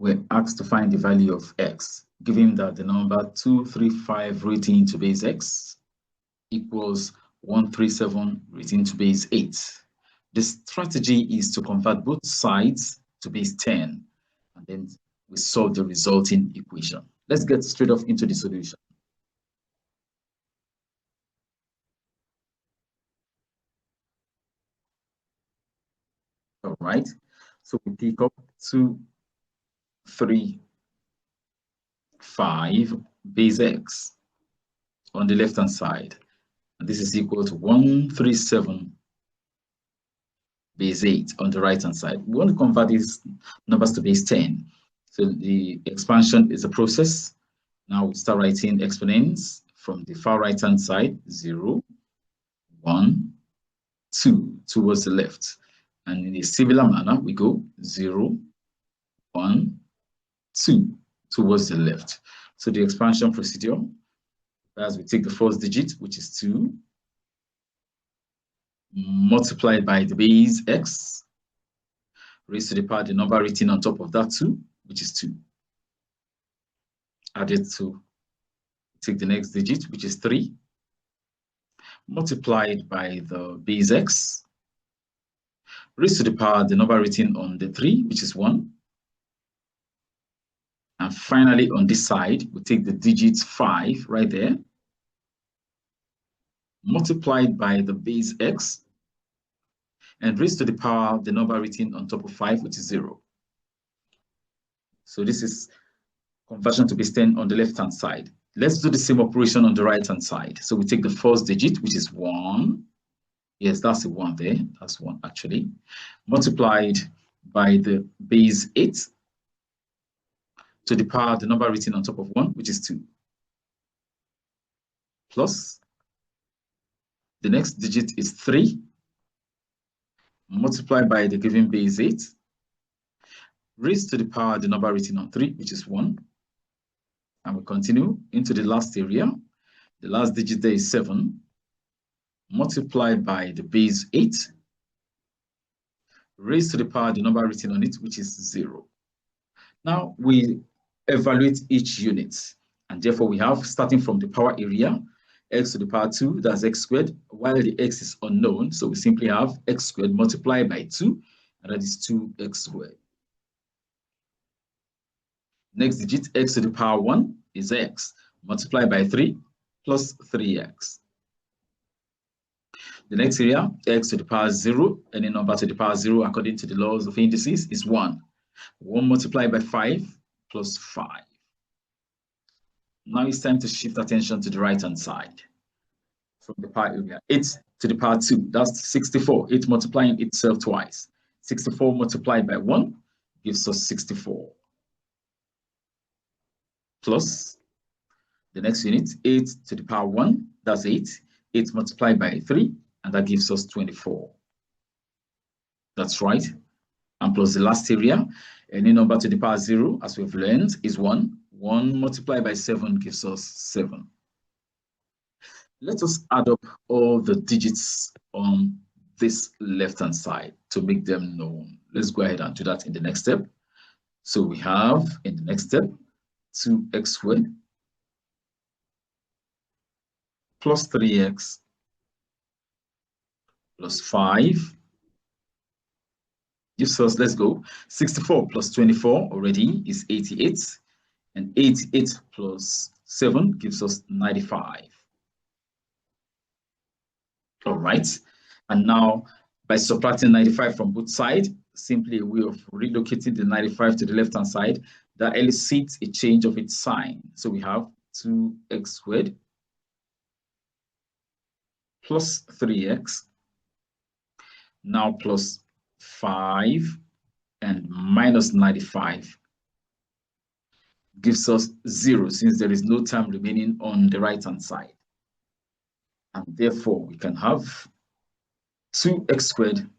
we're asked to find the value of x, given that the number 235 written to base x equals 137 written to base 8. The strategy is to convert both sides to base 10, and then we solve the resulting equation. Let's get straight off into the solution. All right, so we pick up 2, 3, 5 base x on the left hand side, and this is equal to 137 base 8 on the right hand side. We want to convert these numbers to base 10. So the expansion is a process. Now we start writing exponents from the far right hand side, 0, 1, 2 towards the left. And in a similar manner, we go 0, 1, 2 towards the left. So the expansion procedure, as we take the first digit, which is 2, multiplied by the base x, raised to the power the number written on top of that 2, which is 2. Added to take the next digit, which is 3, multiplied by the base x, raised to the power the number written on the 3, which is 1. And finally, on this side, we take the digit 5 right there, multiplied by the base x, and raised to the power the number written on top of 5, which is 0. So this is conversion to base 10 on the left-hand side. Let's do the same operation on the right-hand side. So we take the first digit, which is 1. Yes, that's the 1 there. That's 1, actually. Multiplied by the base 8 to the power the number written on top of 1, which is 2. Plus the next digit is 3, multiplied by the given base 8, raised to the power the number written on 3, which is 1. And we continue into the last area. The last digit there is 7, multiplied by the base 8, raised to the power the number written on it, which is 0. Now we evaluate each unit, and therefore we have, starting from the power area, x to the power 2, that's x squared, while the x is unknown, so we simply have x squared multiplied by 2, and that is 2x squared. Next digit, x to the power 1 is x, multiplied by 3 plus 3x. The next area, x to the power 0, any number to the power 0 according to the laws of indices is 1. 1 multiplied by 5 plus 5. Now it's time to shift attention to the right-hand side. From the power area, 8 to the power 2, that's 64. 8 multiplying itself twice. 64 multiplied by 1 gives us 64. Plus the next unit, 8 to the power 1, that's 8. 8 multiplied by 3, and that gives us 24. That's right. And plus the last area, any number to the power 0, as we've learned, is 1. 1 multiplied by 7 gives us 7. Let us add up all the digits on this left-hand side to make them known. Let's go ahead and do that in the next step. So we have, in the next step, 2x squared plus 3x plus 5 gives us, let's go, 64 plus 24 already is 88, and 88 plus 7 gives us 95. All right, and now by subtracting 95 from both sides, simply a way of relocating the 95 to the left-hand side, that elicits a change of its sign. So we have 2x squared plus 3x, now plus 5 and minus 95 gives us 0, since there is no term remaining on the right-hand side. And therefore, we can have 2x squared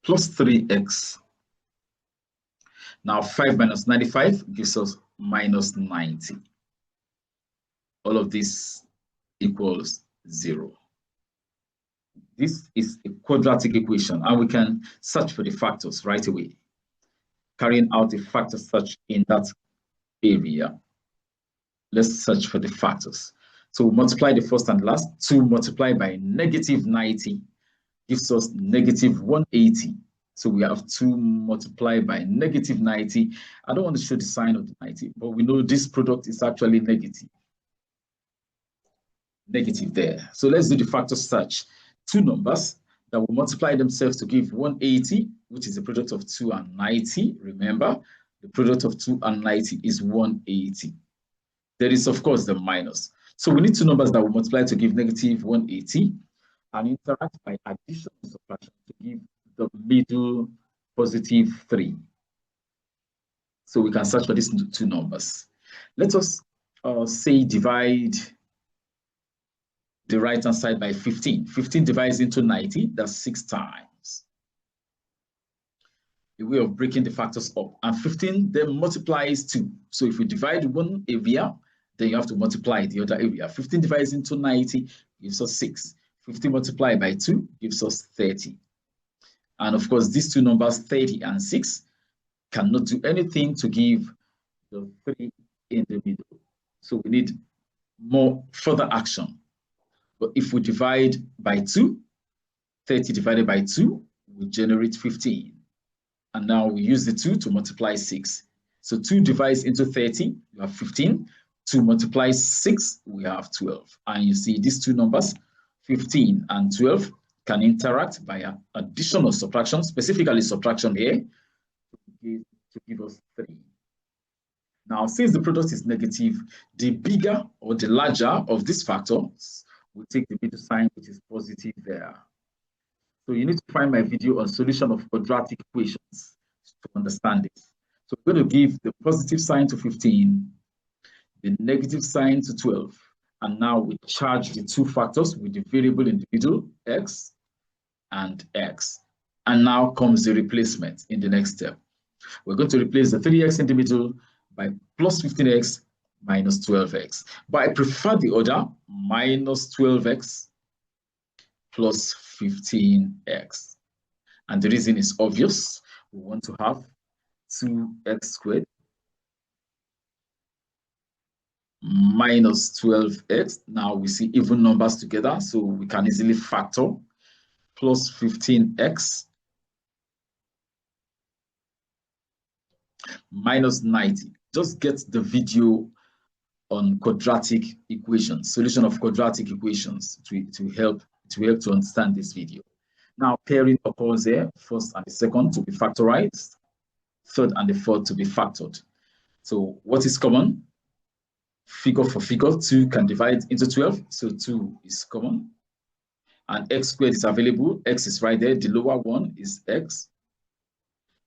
plus 3x. Now 5 minus 95 gives us minus 90. All of this equals 0. This is a quadratic equation, and we can search for the factors right away, carrying out a factor search in that area. Let's search for the factors. So multiply the first and last. 2 multiplied by negative 90 gives us negative 180. So we have 2 multiplied by negative 90. I don't want to show the sign of the 90, but we know this product is actually negative. Negative there. So let's do the factor search. 2 numbers that will multiply themselves to give 180, which is the product of 2 and 90. Remember, the product of 2 and 90 is 180. There is, of course, the minus. So we need 2 numbers that will multiply to give negative 180 and interact by addition and subtraction to give the middle positive 3. So we can search for these 2 numbers. Let us say divide the right-hand side by 15. 15 divides into 90, that's 6 times. A way of breaking the factors up. And 15 then multiplies 2. So if we divide one area, then you have to multiply the other area. 15 divides into 90 gives us 6. 15 multiplied by 2 gives us 30. And of course, these 2 numbers, 30 and 6, cannot do anything to give the 3 in the middle. So we need more further action. But if we divide by 2, 30 divided by 2 will generate 15. And now we use the 2 to multiply 6. So 2 divides into 30, you have 15. 2 multiplies 6, we have 12. And you see these 2 numbers, 15 and 12, can interact by addition or subtraction, specifically subtraction here, to give us 3. Now, since the product is negative, the bigger or the larger of these factors will take the middle sign, which is positive there. So you need to find my video on solution of quadratic equations to understand this. So we're going to give the positive sign to 15, the negative sign to 12. And now we charge the 2 factors with the variable in the middle, x and x. And now comes the replacement in the next step. We're going to replace the 3x in the middle by plus 15x minus 12x. But I prefer the order minus 12x plus 15x. And the reason is obvious. We want to have 2x squared minus 12x. Now we see even numbers together, so we can easily factor plus 15x minus 90. Just get the video on quadratic equations, solution of quadratic equations to help to understand this video. Now pairing occurs there, first and the second to be factorized, third and the fourth to be factored. So what is common? Figure for figure, 2 can divide into 12, so 2 is common. And x squared is available, x is right there, the lower one is x.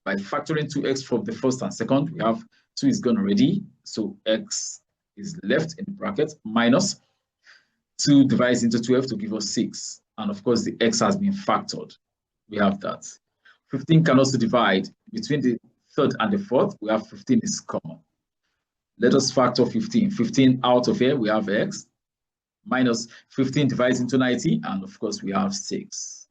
By factoring 2x from the first and second, we have 2 is gone already, so x is left in the bracket, minus 2 divides into 12 to give us 6. And of course, the x has been factored. We have that. 15 can also divide between the third and the fourth. We have 15 is common. Let us factor 15. 15 out of here, we have x. Minus 15 divides into 90, and of course, we have 6.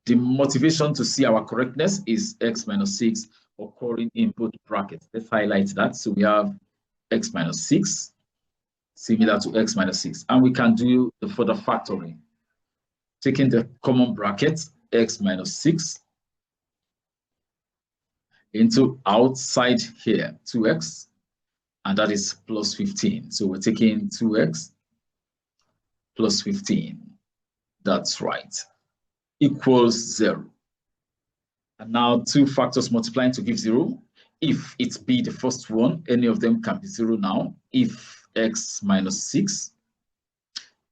The motivation to see our correctness is x minus 6 occurring in both brackets. Let's highlight that. So we have x minus 6, similar to x minus 6. And we can do the further factoring. Taking the common bracket, x minus 6, into outside here, 2x, and that is plus 15. So we're taking 2x plus 15. That's right. Equals 0. And now 2 factors multiplying to give 0. If it be the first one, any of them can be 0 now. If x minus 6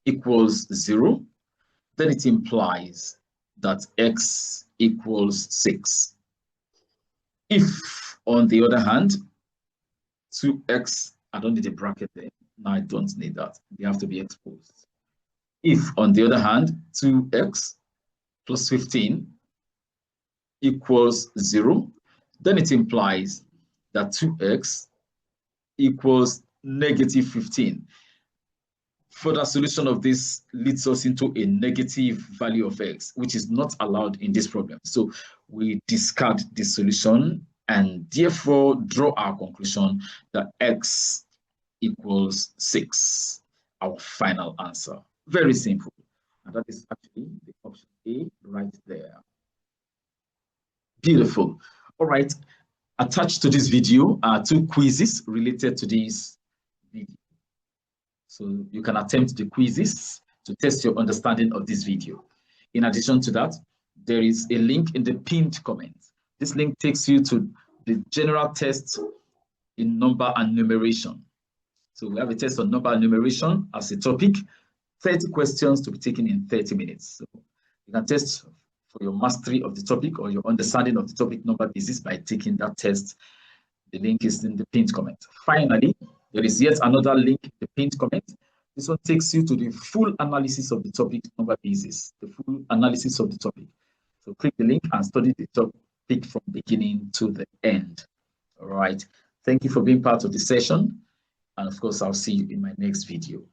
equals 0, then it implies that x equals 6. If, on the other hand, 2x, I don't need a bracket there. No, I don't need that. They have to be exposed. If, on the other hand, 2x plus 15 equals 0, then it implies that 2x equals negative 15. further solution of this leads us into a negative value of x, which is not allowed in this problem. So we discard this solution and therefore draw our conclusion that x equals 6, our final answer. Very simple. And that is actually the option A right there. Beautiful. All right. Attached to this video are 2 quizzes related to this video. So you can attempt the quizzes to test your understanding of this video. In addition to that, there is a link in the pinned comment. This link takes you to the general test in number and numeration. So we have a test on number and numeration as a topic, 30 questions to be taken in 30 minutes. So you can test for your mastery of the topic or your understanding of the topic number basis by taking that test. The link is in the pinned comment. Finally, there is yet another link in the pinned comment. This one takes you to the full analysis of the topic number basis, the full analysis of the topic. So click the link and study the topic from beginning to the end. All right. Thank you for being part of the session. And of course, I'll see you in my next video.